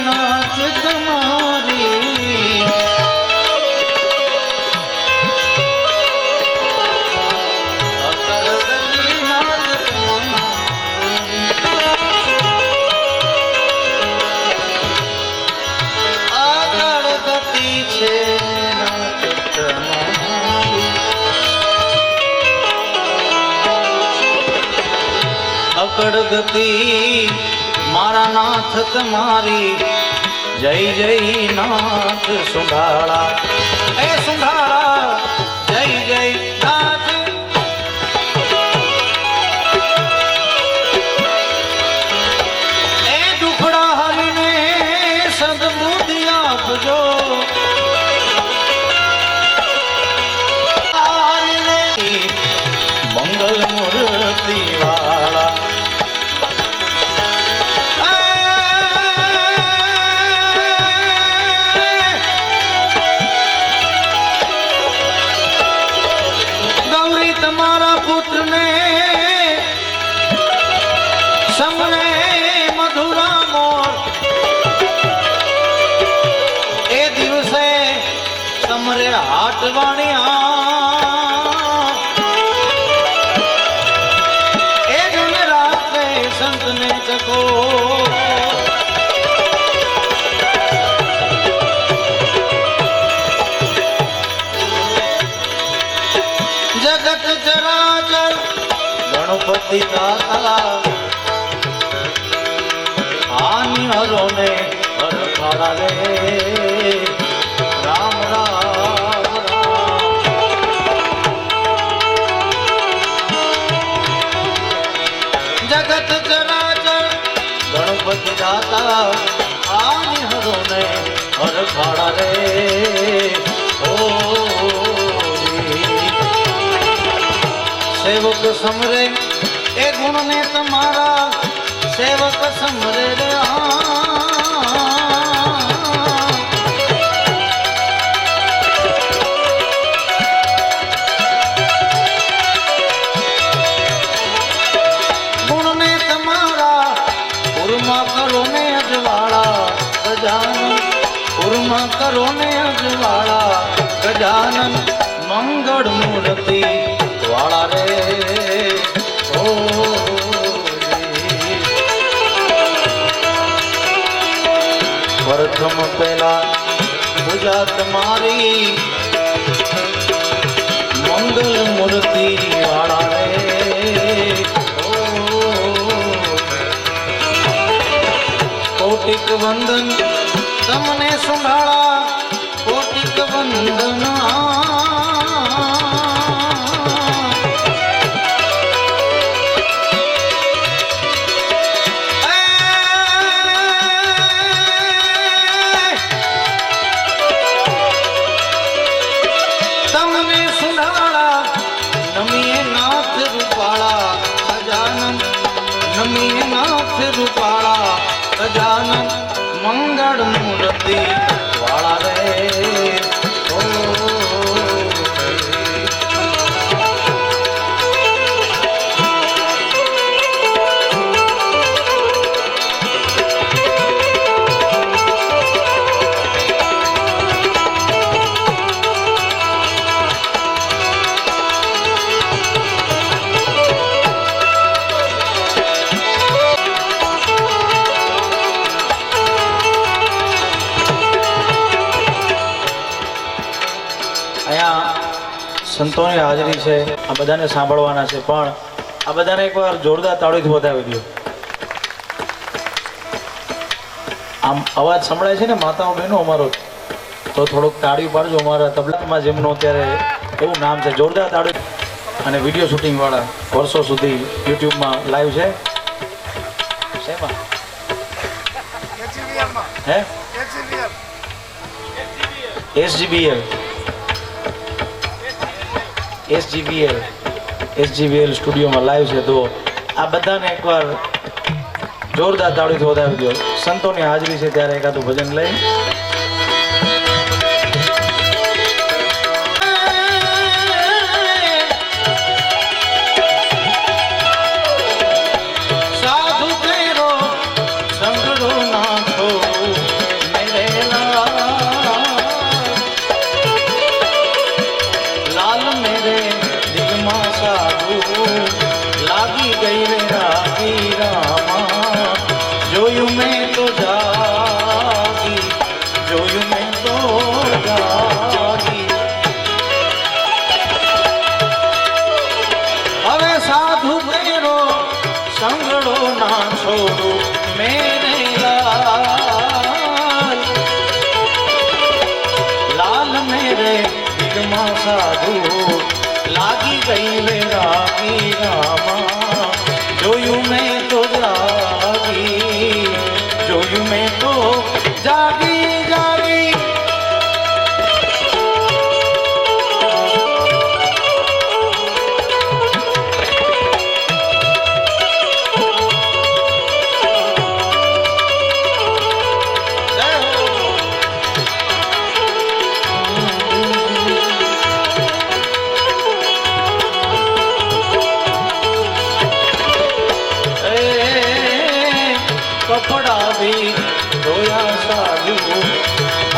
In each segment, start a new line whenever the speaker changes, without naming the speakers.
નાચ તમારી આગળ ગતિ છે નાચ તમારી અકડ ગતિ મારા નાથ તમારી જય જય નાથ સુંઢાળા એ સુંઢાળા જય જય નાથ એ દુખડા હરીને સદબુદ્ધિ આપજો મંગલ મૂર્તિ વાળા તમારા પુત્રને સમરે મધુરા મોર એ દિવસે સમરે હાટવાણિયા એ જને રાતે સંતને ચકો જગત ચરાચર ગણપતિ દાતા હાનિ હરો ને હર ખાડા રે રામ રામ રામ જગત ચરાચર ગણપતિ દાતા હાનિ હરો ને હર ખાડા રે ઓ સેવક સમરે એ ગુણ ને તમારા સેવક સમરે રે ગુણ ને તમારા ઉર્મા કરો ને અજવાળા ગજાનન ઉર્મા કરો ને અજવાળા ગજાનન મંગળ મૂર્તિ વાળા રે ઓ પ્રથમ પહેલા પૂજા તમારી મંગલ મૂર્તિ વાળા રે ઓ કોટિક વંદન તમને સુંઢાળા કોટિક વંદન નમીએ નાથ રૂપાળા ગજાનન મંગળ મૂર્તિ વાળા રે ઓ સંતોની હાજરી છે આ બધાને સાંભળવાના છે પણ આ બધાને એકવાર જોરદાર તાળીથી વધાવી દો આમ અવાજ સંભળાય છે ને માતાઓ બહેનો અમારો તો થોડુંક તાળી પાડજો અમારા તબલામાં જેમનો અત્યારે એવું નામ છે જોરદાર તાળી અને વિડીયો શૂટિંગ વાળા વર્ષો સુધી યુટ્યુબમાં લાઈવ છે શેમાં હે SGBL સ્ટુડિયોમાં લાઈવ છે તો આ બધાને એકવાર જોરદાર તાળીથી વધાવી દો સંતોની હાજરી છે ત્યારે એકાદું ભજન લઈ સાધુ તેરો સંગડો નાખો દિલમાં સાધુ લાગી ગઈ રે રાગી રામા જોયું મેં તો જાગી જોયું મેં તો જાગી જાગી कपड़ा भी धोया साधु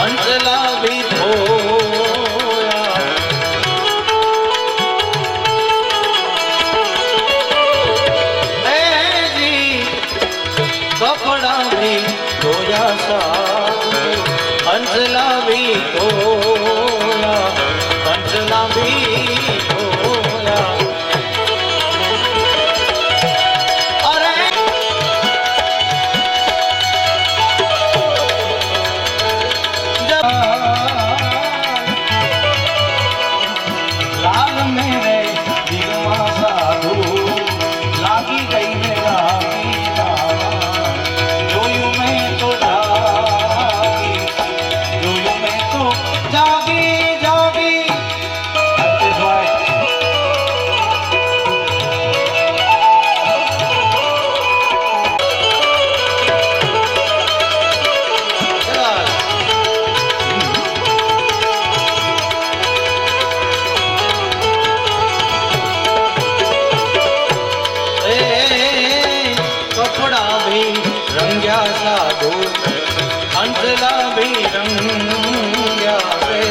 अंचला भी धोया जी कपड़ा भी धोया साधु अंचला भी धोया अंचला भी धोया लाल मेरे दिलमा साधु लागी गई मेरा रामा जोયું મેં તો જાગી જોયું મેં તો જાગી જાગી कपड़ा भी रंग्या साधु अंचला भी रंग्या रे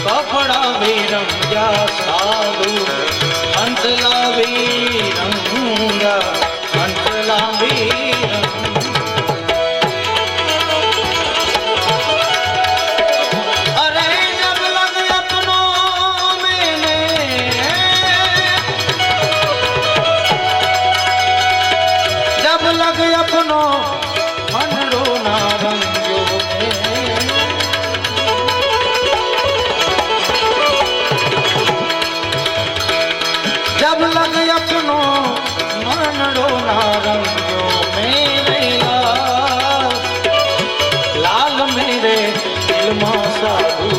कपड़ा भी रंग्या साधु अंचला भी रंग्या अंचला भी लग अपनो मनरो ना रंगो जब लग अपनो मनरो ना रंगो मेरे लाल मेरे दिल में साधु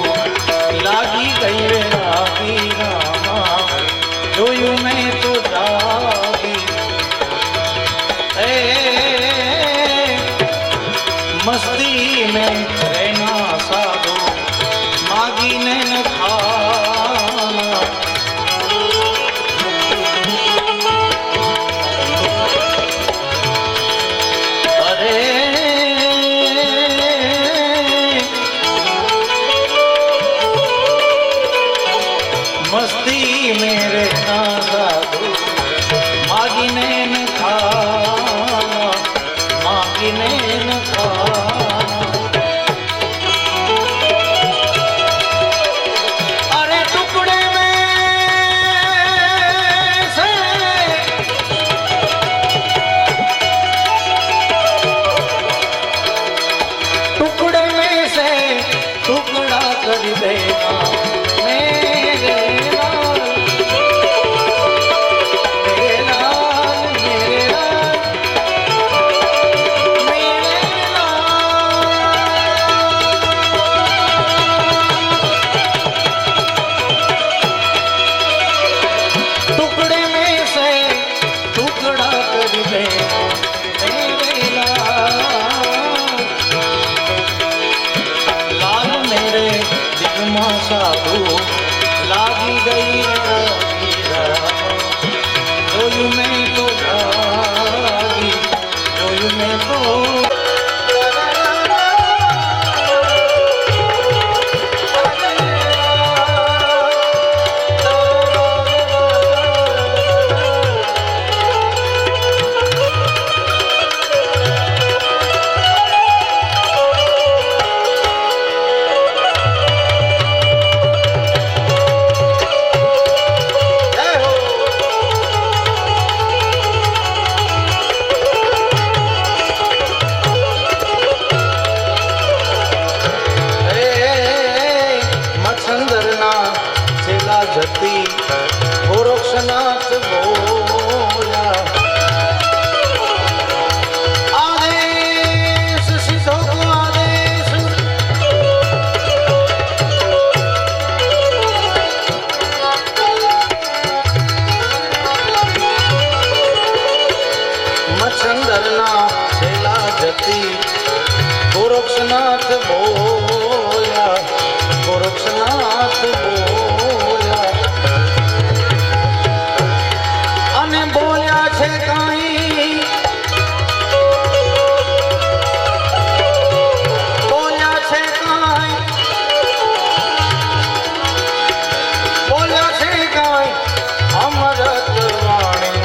लागी गई रे रागी रामा जोયું મેં તો જાગી मस्ती में रहना साधु मागी ने न खाना अरे मस्ती में रहना साधु બોલ્યા આદેશ સીધો આદેશ મચ્છંદરના છેલા જતી ગોરક્ષનાથ બોલ્યા ગોરક્ષનાથ બોલ્યા અને બોલ્યા છે કાંઈ બોલ્યા છે કાંઈ બોલ્યા છે કાંઈ અમરત વાણી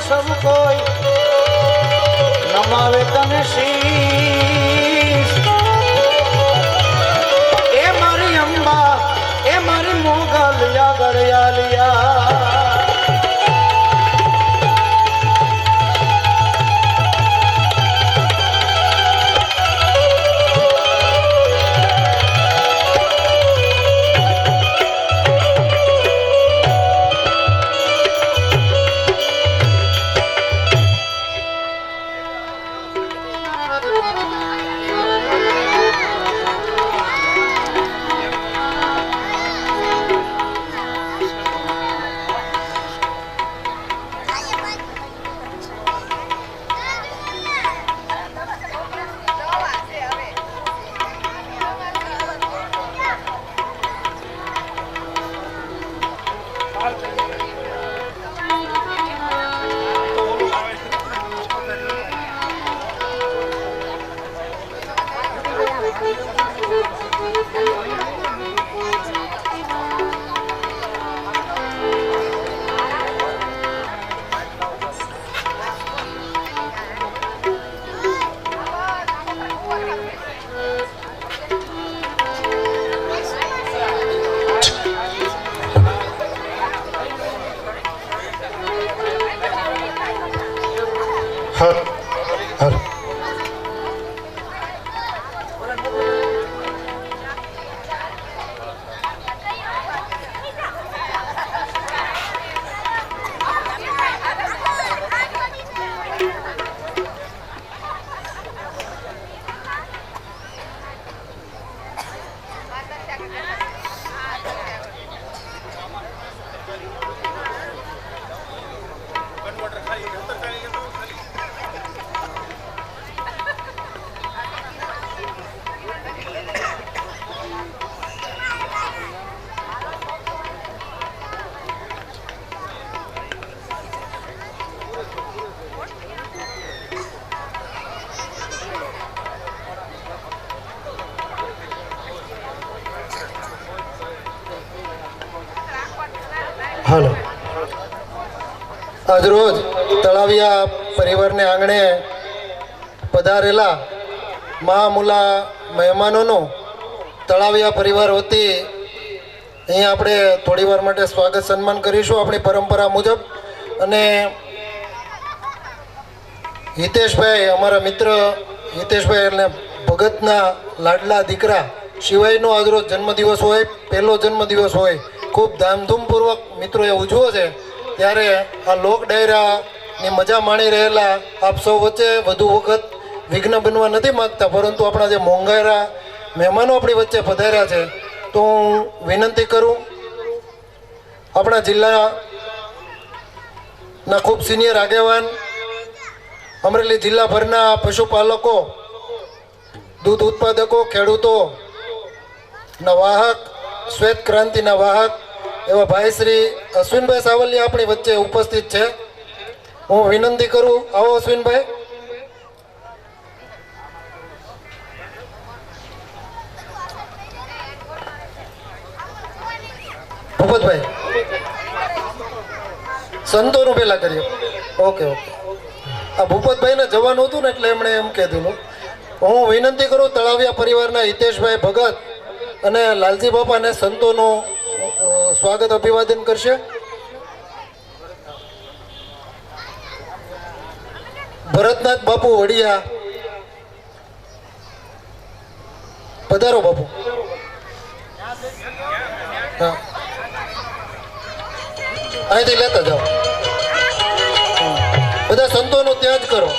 सब कोई नमावे तने शीश ए मारी अंबा ए मारी मोगल या गड़ियालिया
હાલો આજરોજ તળાવિયા પરિવારને આંગણે પધારેલા મહામૂલા મહેમાનોનું તળાવિયા પરિવાર વતી અહીંયા આપણે થોડી વાર માટે સ્વાગત સન્માન કરીશું આપણી પરંપરા મુજબ. અને હિતેશભાઈ, અમારા મિત્ર હિતેશભાઈ એટલે ભગતના લાડલા દીકરા શિવાયનો આજરોજ જન્મદિવસ હોય, પહેલો જન્મદિવસ હોય, ખૂબ ધામધૂમપૂર્વક મિત્રોએ ઉજવો છે. ત્યારે આ લોક ડાયરાની મજા માણી રહેલા આપ સૌ વચ્ચે વધુ વખત વિઘ્ન બનવા નથી માગતા, પરંતુ આપણા જે મોંઘારા મહેમાનો આપણી વચ્ચે પધાર્યા છે, તો હું વિનંતી કરું આપણા જિલ્લાના ખૂબ સિનિયર આગેવાન, અમરેલી જિલ્લાભરના પશુપાલકો, દૂધ ઉત્પાદકો, ખેડૂતોના વાહક, શ્વેત ક્રાંતિના વાહક એવા ભાઈ શ્રી અશ્વિનભાઈ સાવલિયા આપણી વચ્ચે ઉપસ્થિત છે. હું વિનંતી કરું, આવો અશ્વિનભાઈ. ભૂપતભાઈ, સંતોનું પેલા કરીએ. Okay okay. આ ભૂપતભાઈને જવાનું હતું ને એટલે એમણે એમ કીધું. હું વિનંતી કરું તળાવિયા પરિવારના હિતેશભાઈ ભગત અને લાલજી બાપાને સંતોનું સ્વાગત અભિવાદન કરશે. ભરતનાથ બાપુ વડિયા, પધારો બાપુ. હા, અહીંથી લેતા જાઓ. બધા સંતોનું ત્યાં જ કરો.